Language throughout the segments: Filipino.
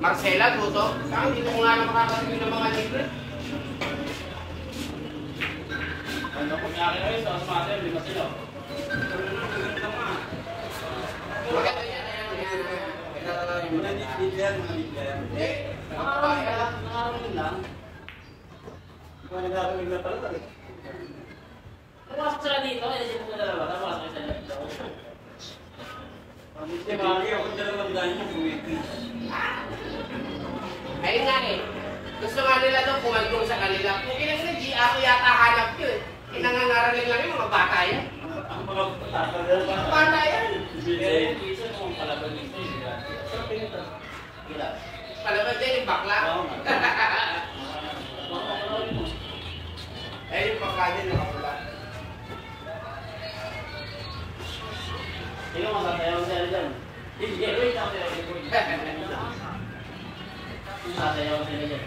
Marcela, Tuto, saan dito ko nga na makakasabing ng mga libre? Ano kung nga kayo sa asmate, lima sila. Maganda yan. Nakaramin lang. Kung nagkakaroon na pala talaga. Napasok sila dito, inisip ko na dalawa, napasok sila dito. Hindi mali ako dalawang ganyan, bumitis. Ayun nga eh. Gusto nga nila doon kumandong sa kanila. Kung ilang na ako yata hanap yun. Inangangaraling lang yung mga bata yan. Ang mga bata. Bata yan. Isa kung palaban nito yun. Saan pinita? Gila. Palaban dyan yung bakla. Oo nga. Eh yung bakla dyan nakapula. Tingnan mo, sasayaw sila dyan. Hindi, wait lang sila. Sasayaw sila dyan.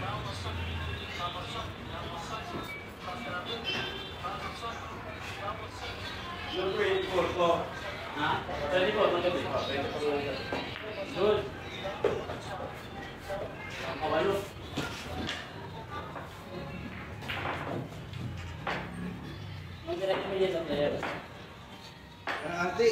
Yung 24 ko. Ha? 24, magabi. Good. Ang kabalo. Mag-direct kami dyan sa player. Ate.